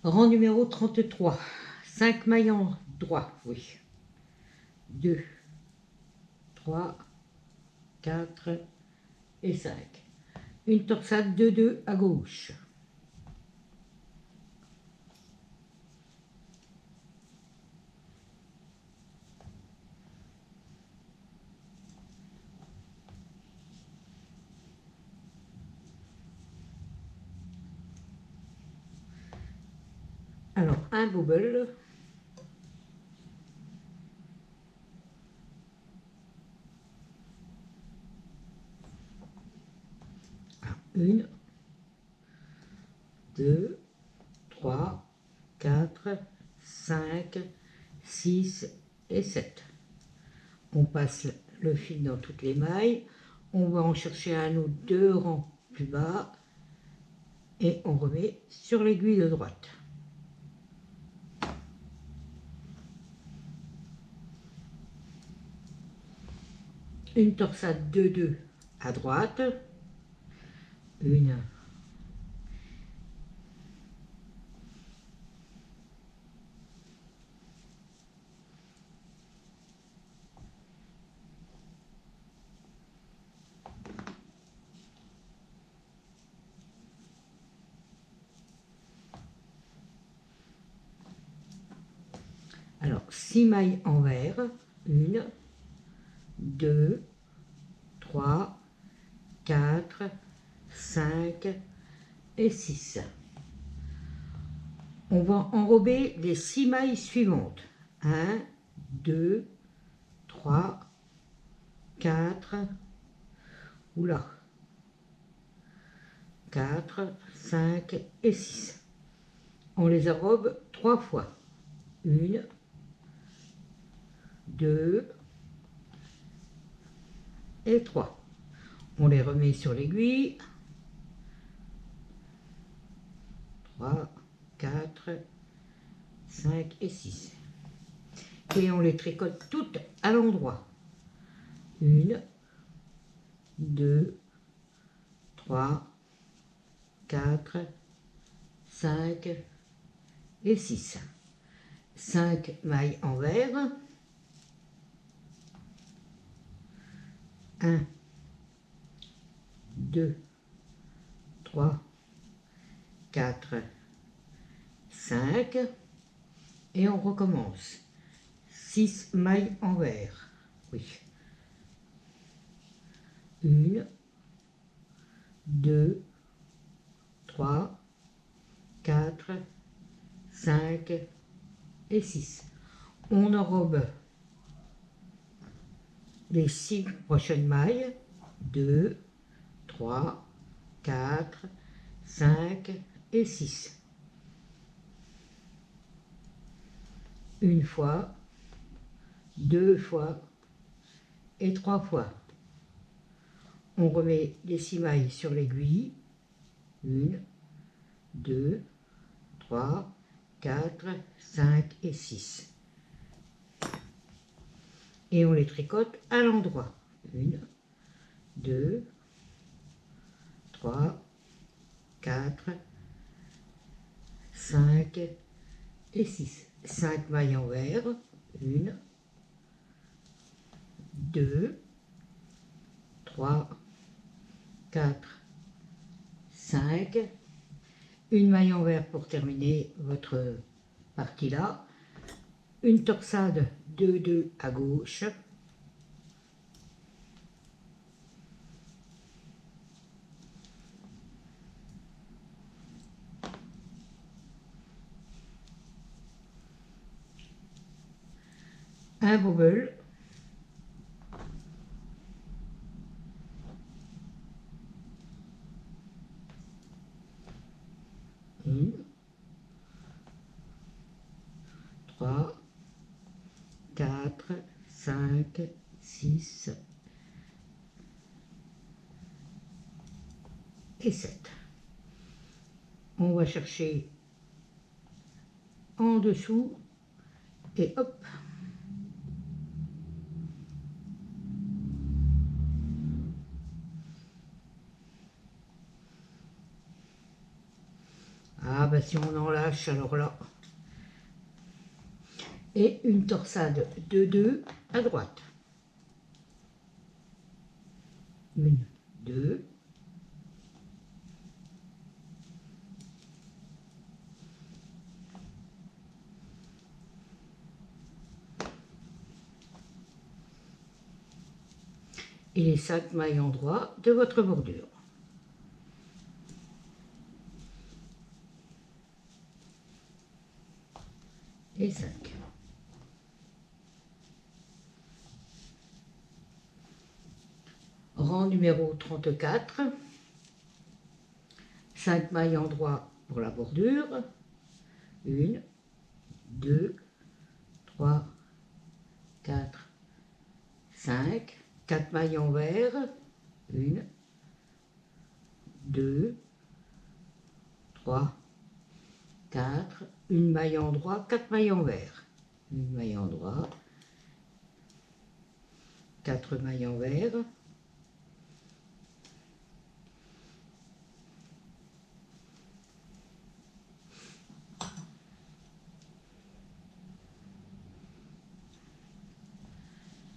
Rang numéro 33. 5 maillons droits, oui. 2, 3, 4 et 5. Une torsade 2-2 à gauche. Alors, un bobble. Une, 2, 3, 4, 5, 6 et 7. On passe le fil dans toutes les mailles. On va en chercher un ou deux rangs plus bas. Et on remet sur l'aiguille de droite. Une torsade 2-2 à droite. Une. Alors, 6 mailles envers. 1, 2, 3, 4, 5 et 6. On va enrober les 6 mailles suivantes. 1, 2, 3, 4, oula, 4, 5 et 6. On les enrobe 3 fois. 1, 2 et 3. On les remet sur l'aiguille. 3, 4, 5 et 6. Et on les tricote toutes à l'endroit. 1, 2, 3, 4, 5 et 6. 5 mailles envers. 1, 2, 3, 4, 5. Et on recommence. 6 mailles envers. Oui. 1, 2, 3, 4, 5 et 6. On enrobe les 6 prochaines mailles. 2, 3, 4, 5 et 6. Une fois, 2 fois et 3 fois. On remet les 6 mailles sur l'aiguille. 1, 2, 3, 4, 5 et 6. Et on les tricote à l'endroit. 1, 2, 3, 4, 5 et 6. 5 mailles envers. 1, 2, 3, 4, 5. Une maille envers pour terminer votre partie là. Une torsade 2-2 à gauche. Un bobble. Une, 3, 4, 5, 6 et 7. On va chercher en dessous et hop. Ah bah si on en lâche, alors là. Et une torsade de 2 à droite. 1, 2. Et les 5 mailles en droit de votre bordure. Et 5. Rang numéro 34. 5 mailles en droit pour la bordure. 1, 2, 3, 4, 5. 4 mailles en vert. 1, 2, 3, 4. Une maille en droit, 4 mailles en vert. Une maille en droit. 4 mailles en vert.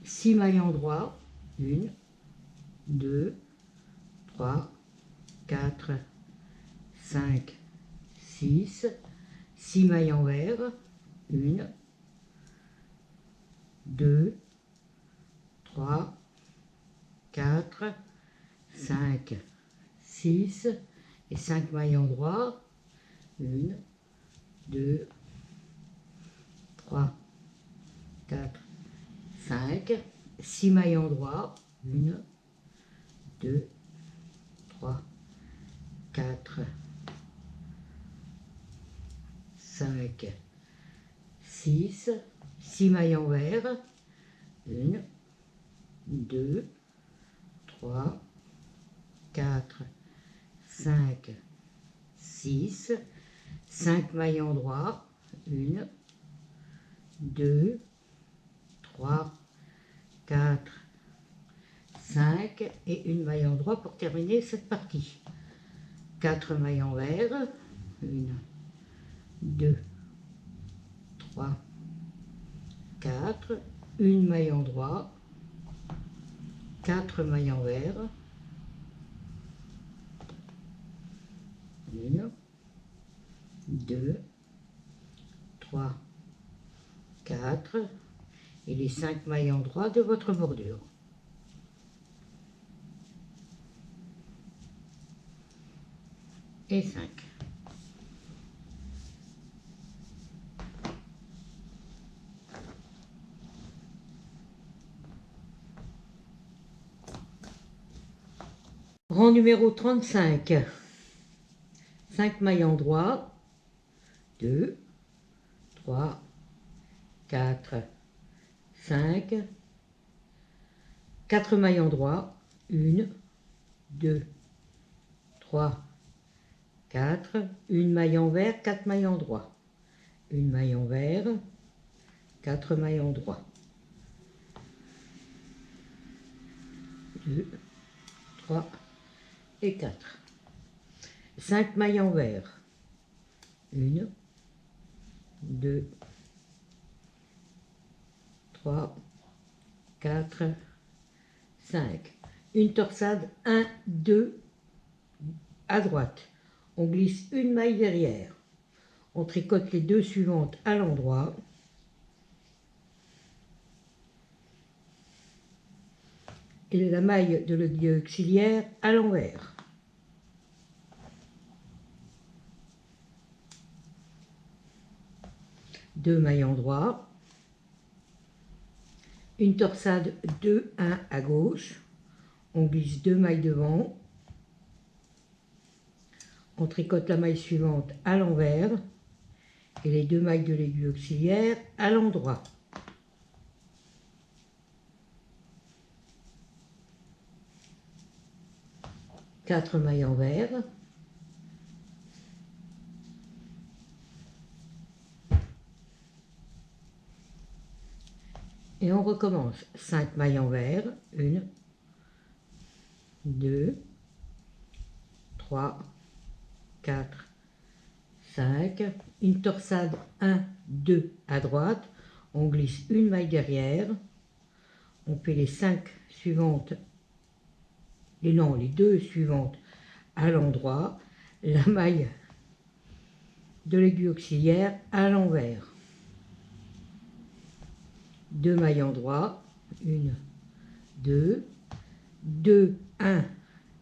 Six mailles en droit. 1, 2, 3, 4, 5, 6. 6 mailles en vert. 1, 2, 3, 4, 5, 6 et 5 mailles en droit. 1, 2, 3, 4, 5. 6 mailles en droit. 1, 2, 3, 4, 5, 6. 6 mailles en vert. 1, 2, 3, 4, 5, 6. 5 mailles en droit. 1, 2, 3, 4, 5 et une maille en droit pour terminer cette partie. 4 mailles en vert. 1, 2, 3, 4. Une maille en droit. 4 mailles en vert. 1, 2, 3, 4 et les 5 mailles en droit de votre bordure. Et 5. Rang numéro 35. 5 mailles en droit. 2, 3, 4, 5. 4 mailles en droit. 1, 2, 3, 4. Une maille en vert, 4 mailles en droit. Une maille en vert, 4 mailles en droit. 2, 3 et 4. 5 mailles en vert. 1, 2, 3, 4, 5. Une torsade 1, 2 à droite. On glisse une maille derrière. On tricote les 2 suivantes à l'endroit. Et la maille de l'aiguille auxiliaire à l'envers. Deux mailles en droit. Une torsade 2, 1 à gauche. On glisse 2 mailles devant. On tricote la maille suivante à l'envers et les 2 mailles de l'aiguille auxiliaire à l'endroit. Quatre mailles en vert. Et on recommence. 5 mailles en vert. 1, 2, 3, 4, 5, une torsade 1, 2 à droite, on glisse une maille derrière, on fait les 5 suivantes, les 2 suivantes à l'endroit, la maille de l'aiguille auxiliaire à l'envers. 2 mailles endroit, 1, 2, 2, 1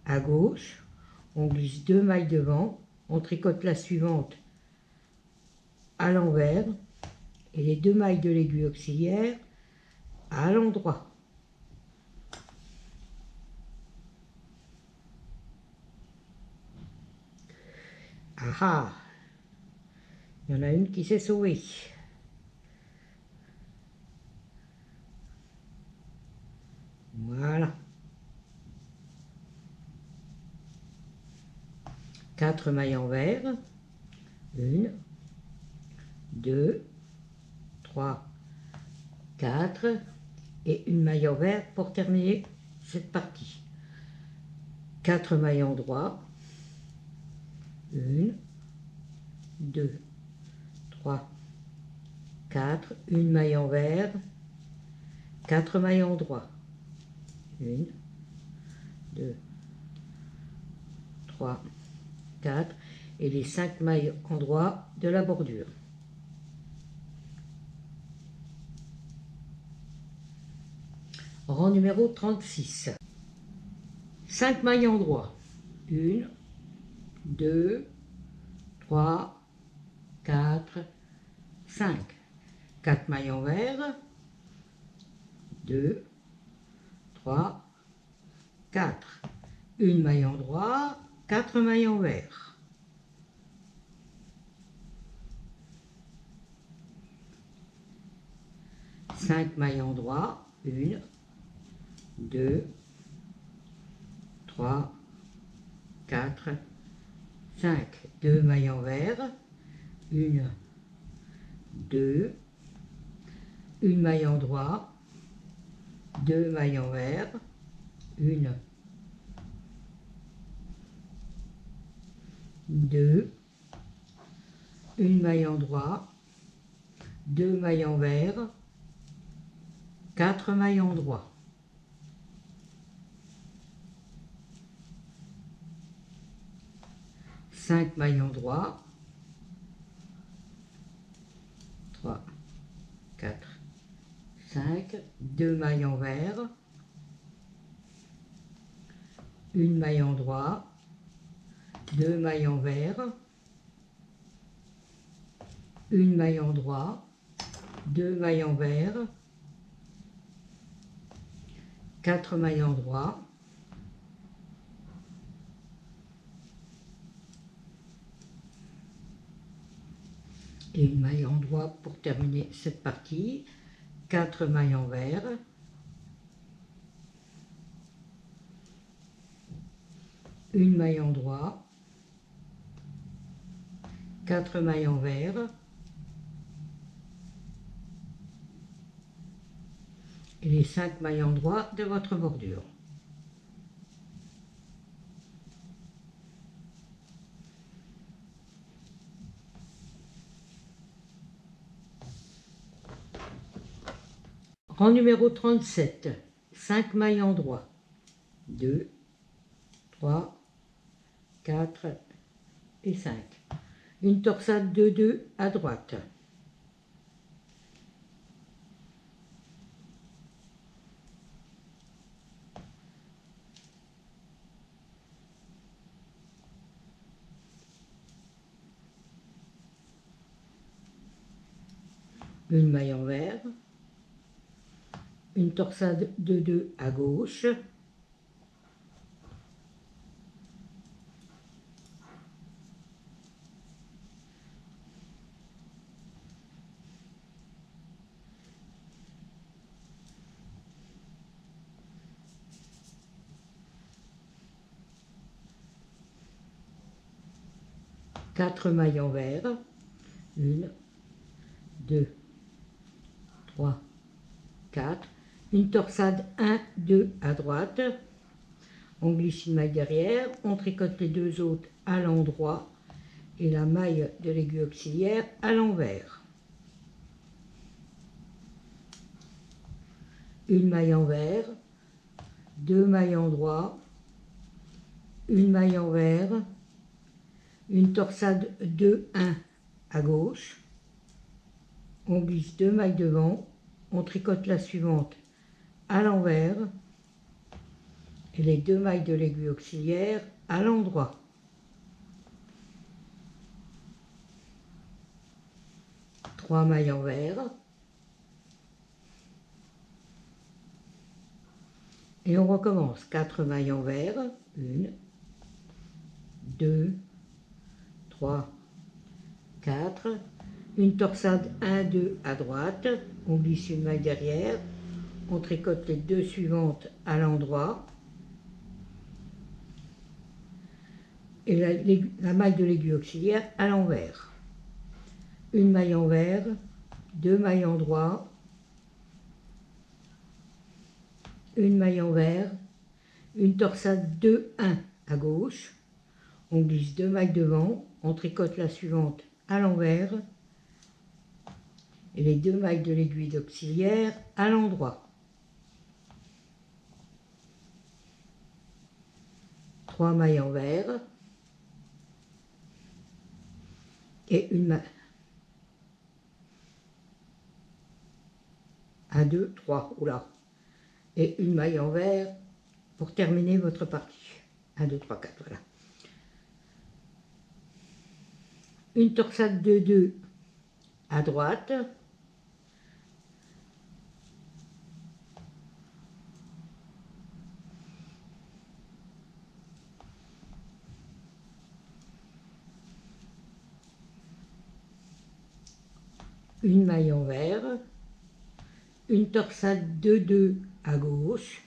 à gauche, on glisse 2 mailles devant, on tricote la suivante à l'envers et les 2 mailles de l'aiguille auxiliaire à l'endroit. Ah ah, il y en a une qui s'est sauvée. Voilà. 4 mailles envers. 1, 2, 3, 4 et une maille envers pour terminer cette partie. 4 mailles endroit. 1, 2, 3, 4, une maille envers, 4 mailles endroit. 1, 2, 3, 4 et les 5 mailles endroit de la bordure. Rang numéro 36. 5 mailles endroit. 1, 2, 3, 4, 5. 4 mailles envers. 2, 3, 4. Une maille endroit, 4 mailles envers. Cinq mailles endroit. 1, 2, 3, 4, 5. 2 mailles envers. 1, 2, une maille endroit. 2 mailles envers. 1, 2, une maille endroit. 2 mailles envers. 4 mailles endroit. 5 mailles endroit. 3, 4, 5. 2 mailles envers. Une maille endroit. 2 mailles envers. Une maille endroit. 2 mailles envers. 4 mailles endroit. Et une maille endroit pour terminer cette partie. 4 mailles envers. Une maille endroit. 4 mailles envers. Et les 5 mailles endroit de votre bordure. Rang numéro 37, 5 mailles endroit. 2, 3, 4 et 5. Une torsade de 2 à droite. Une maille envers. Une torsade de 2 à gauche. Quatre mailles envers. 1, 2, 3, 4. Une torsade 1, 2 à droite. On glisse une maille derrière, on tricote les 2 autres à l'endroit et la maille de l'aiguille auxiliaire à l'envers. Une maille envers, 2 mailles endroits, une maille envers, une torsade 2-1 à gauche, on glisse 2 mailles devant, on tricote la suivante à l'envers et les 2 mailles de l'aiguille auxiliaire à l'endroit. Trois mailles envers et on recommence. 4 mailles envers, 1, 2, 3, 4, une torsade 1, 2 à droite, on glisse une maille derrière, on tricote les 2 suivantes à l'endroit et la maille de l'aiguille auxiliaire à l'envers. Une maille envers, 2 mailles endroits, une maille envers, une torsade 2, 1 à gauche, on glisse 2 mailles devant, on tricote la suivante à l'envers et les 2 mailles de l'aiguille auxiliaire à l'endroit. 3 mailles envers et une maille. 1, 2, 3, oula. Et une maille envers pour terminer votre partie. 1, 2, 3, 4, voilà. Une torsade 2, 2 à droite. Une maille envers. Une torsade 2, 2 à gauche.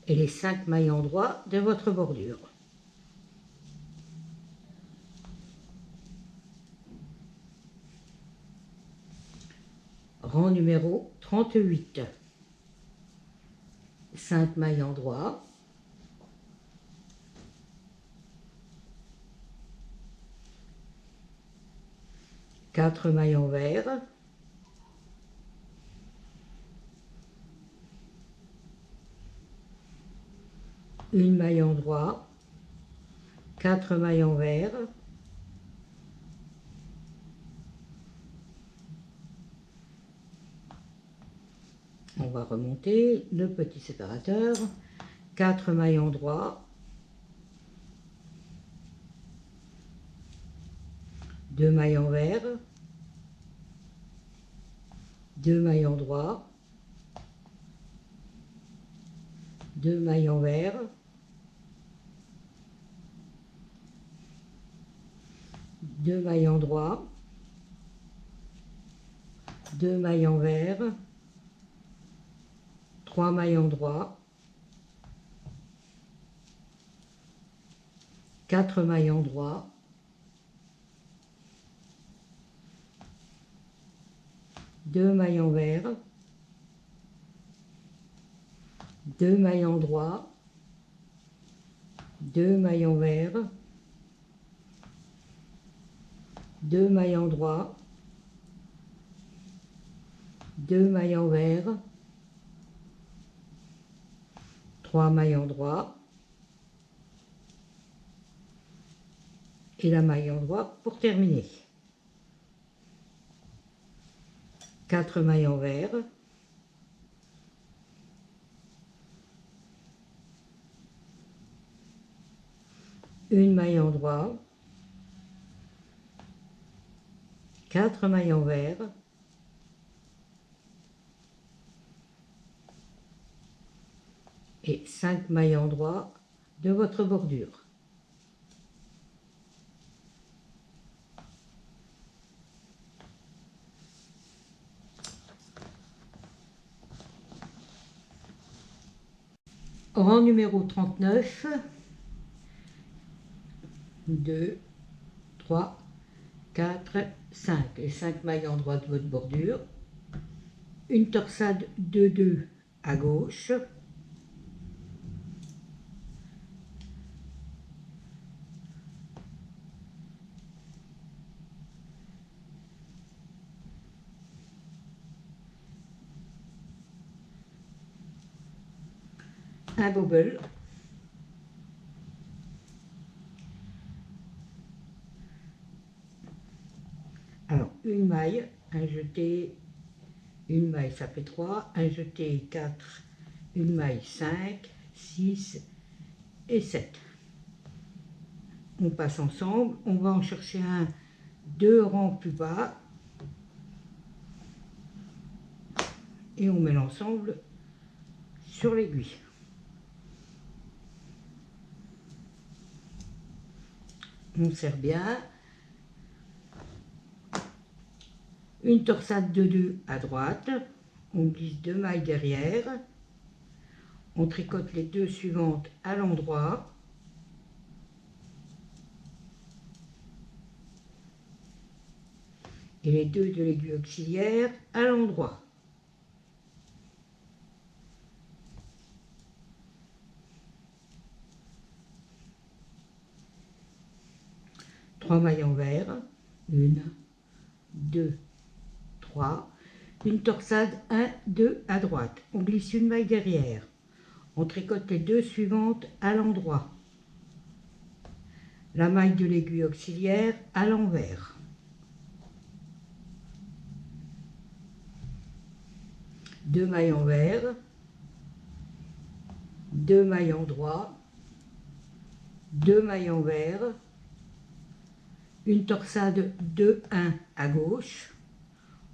Et les 5 mailles endroits de votre bordure. Rang numéro 38. 5 mailles endroits. Quatre mailles envers. Une maille endroit. 4 mailles envers. On va remonter le petit séparateur, 4 mailles endroits, 2 mailles envers, 2 mailles endroits, 2 mailles envers, 2 mailles endroits, 2 mailles envers, 3 mailles endroits, 4 mailles endroits, 2 mailles envers, 2 mailles endroits, 2 mailles envers, 2 mailles endroits, 2 mailles envers, 3 mailles endroits et la maille endroit pour terminer. 4 mailles envers, une maille endroit, 4 mailles envers, et 5 mailles endroits de votre bordure. Rang numéro 39, 2, 3, 4, 5. Les 5 mailles en droite de votre bordure. Une torsade de 2 à gauche. Un bobble. Alors, une maille, un jeté, une maille, ça fait 3, un jeté 4, une maille 5, 6 et 7. On passe ensemble, on va en chercher un 2 rangs plus bas et on met l'ensemble sur l'aiguille. On serre bien. Une torsade de 2 à droite, on glisse 2 mailles derrière, on tricote les 2 suivantes à l'endroit, et les 2 de l'aiguille auxiliaire à l'endroit. Trois mailles envers, 1, 2, 3, une torsade 1, 2 à droite, on glisse une maille derrière, on tricote les 2 suivantes à l'endroit, la maille de l'aiguille auxiliaire à l'envers. Deux mailles envers, 2 mailles en droit, 2 mailles envers, une torsade 2, 1 à gauche,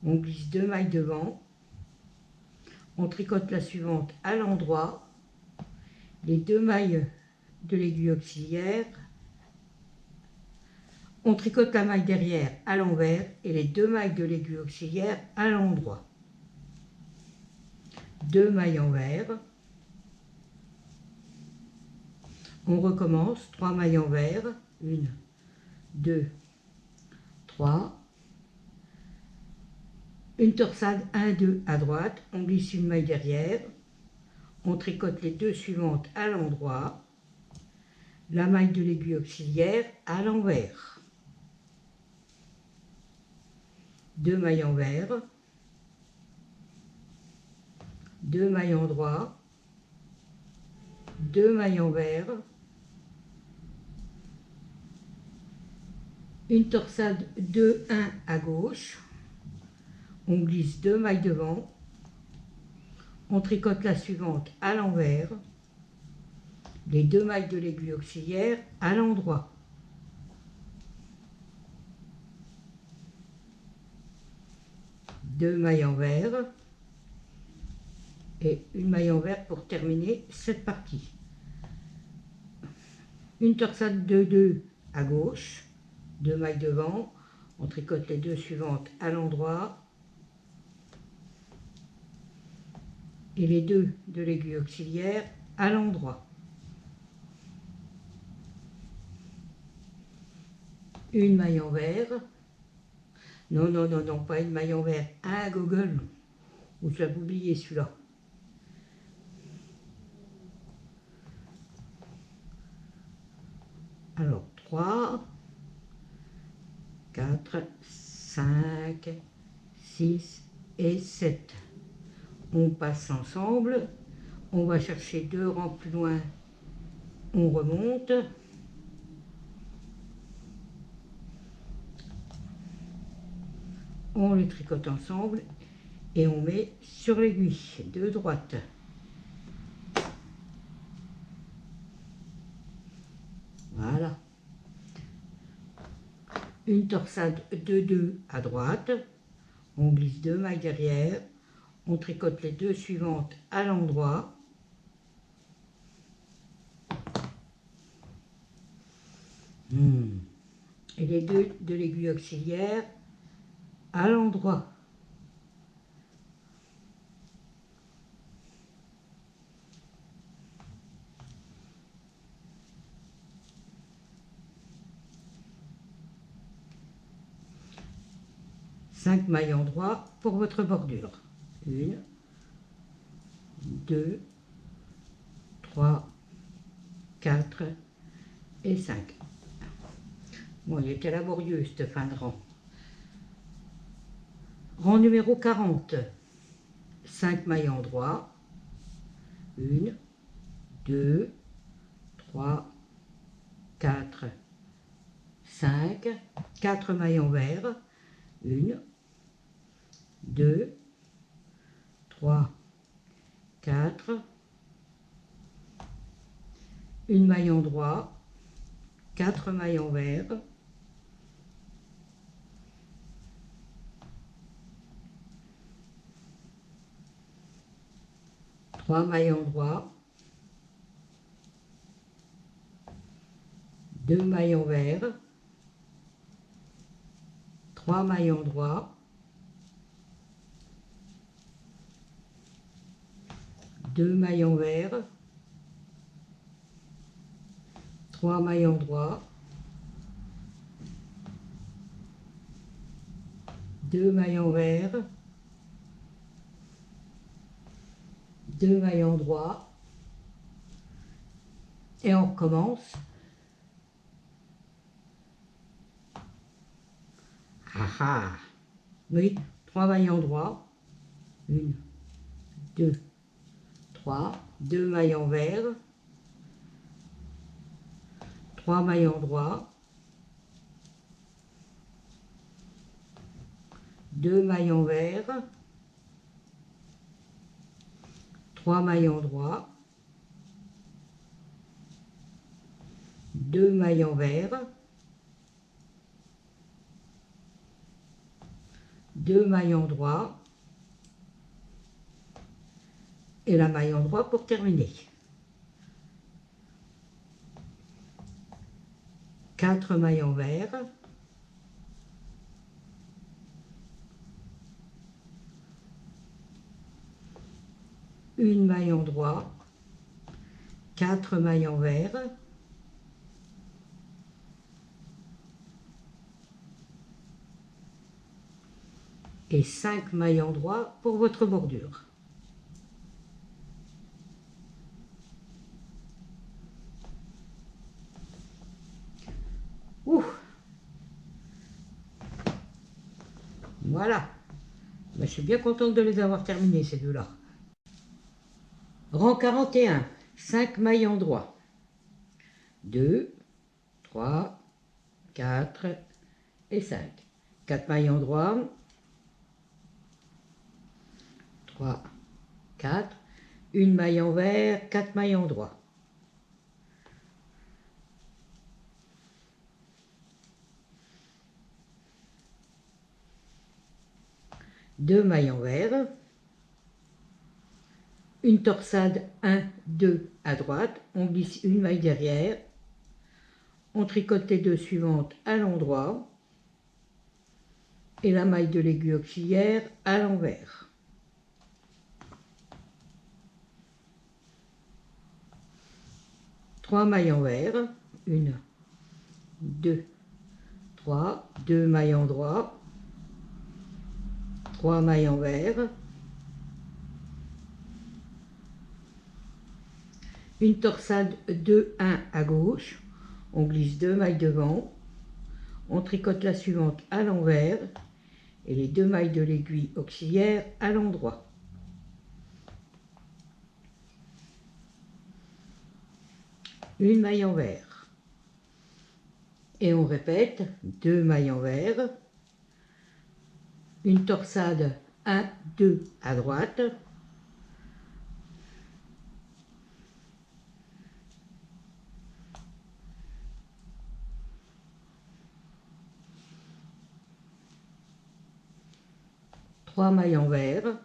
on glisse 2 mailles devant, on tricote la suivante à l'endroit, les 2 mailles de l'aiguille auxiliaire, on tricote la maille derrière à l'envers et les 2 mailles de l'aiguille auxiliaire à l'endroit. 2 mailles envers, on recommence, 3 mailles envers, 1, 2, 3, une torsade 1, 2 à droite, on glisse une maille derrière, on tricote les 2 suivantes à l'endroit, la maille de l'aiguille auxiliaire à l'envers. 2 mailles envers, 2 mailles en droit, 2 mailles envers, une torsade 2, 1 à gauche, on glisse 2 mailles devant, on tricote la suivante à l'envers, les 2 mailles de l'aiguille auxiliaire à l'endroit. Deux mailles envers et une maille envers pour terminer cette partie. Une torsade de 2 à gauche, 2 mailles devant, on tricote les 2 suivantes à l'endroit et les 2 de l'aiguille auxiliaire à l'endroit. Une maille envers, non, non, non, non, pas une maille envers, un goggle, ou je l'avais oublié celui-là. Alors, 3, 4, 5, 6 et 7. On passe ensemble, on va chercher 2 rangs plus loin, on remonte. On les tricote ensemble et on met sur l'aiguille de droite. Voilà. Une torsade de 2 à droite, on glisse 2 mailles derrière, on tricote les 2 suivantes à l'endroit. Et les 2 de l'aiguille auxiliaire à l'endroit. 5 mailles endroits pour votre bordure. 1, 2, 3, 4 et 5. Bon, il était laborieux cette fin de rang. Rang numéro 40. 5 mailles endroits. 1, 2, 3, 4, 5. 4 mailles envers. 1, 2, 3, 4. Une maille endroit. 4 mailles envers. 3 mailles endroits, 2 mailles envers, 3 mailles endroits, 2 mailles envers, 3 mailles endroits, 2 mailles envers, 2 mailles endroits, et on recommence. Ah ah! Oui, 3 mailles endroits, 1, 2, 3, 2 mailles envers, 3 mailles endroits, 2 mailles envers, 3 mailles endroits, 2 mailles envers, 2 mailles endroits et la maille endroit pour terminer. 4 mailles envers, 1 maille endroit, 4 mailles envers, et 5 mailles endroits pour votre bordure. Ouh! Voilà. Ben, je suis bien contente de les avoir terminés, ces deux-là. Rang 41, 5 mailles endroits. 2, 3, 4 et 5. 4 mailles endroits. 3, 4. Une maille envers, 4 mailles endroits. 2 mailles envers, une torsade 1, 2 à droite, on glisse une maille derrière, on tricote les deux suivantes à l'endroit et la maille de l'aiguille auxiliaire à l'envers. Trois mailles envers, 1, 2, 3, 2 mailles endroits, 3 mailles envers, une torsade 2, 1 à gauche, on glisse 2 mailles devant, on tricote la suivante à l'envers et les 2 mailles de l'aiguille auxiliaire à l'endroit. Une maille envers. Et on répète, 2 mailles envers, une torsade 1, 2 à droite, trois mailles envers,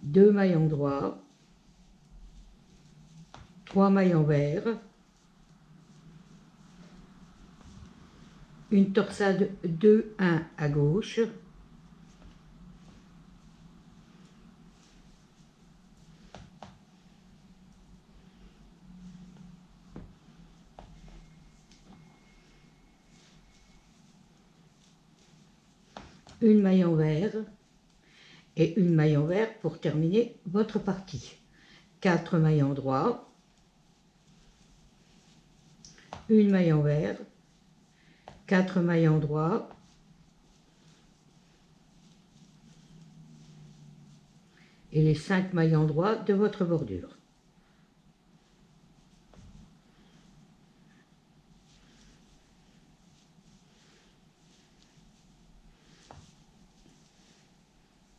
2 mailles endroits, 3 mailles envers, une torsade 2, 1 à gauche, une maille envers et une maille envers pour terminer votre partie. 4 mailles en droit, une maille envers, 4 mailles en droit, et les 5 mailles en droit de votre bordure.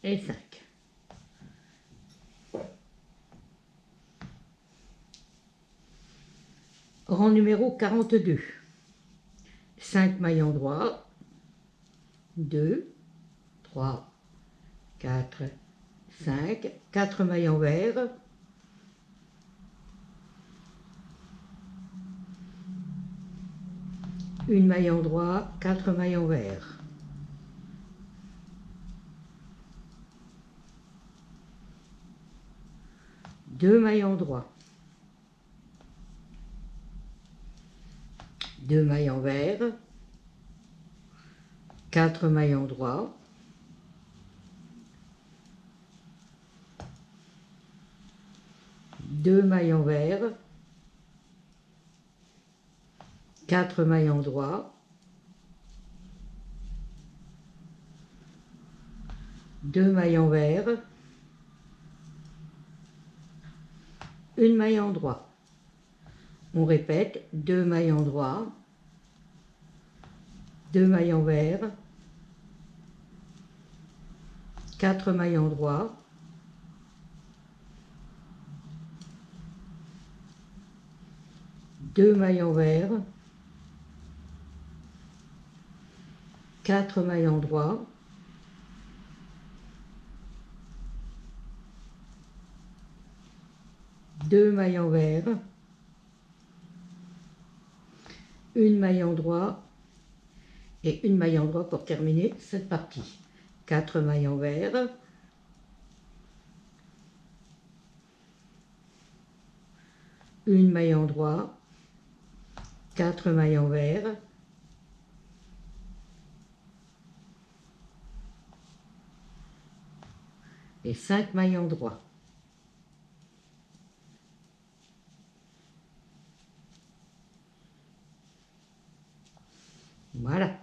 Et 5. Rang numéro 42. 5 mailles en droit, 2, 3, 4, 5, 4 mailles envers, une maille en droit, 4 mailles envers. Deux mailles en droit, 2 mailles envers, 4 mailles en droit, deux mailles envers, 4 mailles en droit, deux mailles envers, une maille en droit. On répète, 2 mailles en droit, 2 mailles envers, 4 mailles en droit, deux mailles envers, 4 mailles en droit, deux mailles envers, une maille en droit et une maille en droit pour terminer cette partie. 4 mailles envers, une maille en droit, 4 mailles envers, et 5 mailles en droit. Voilà.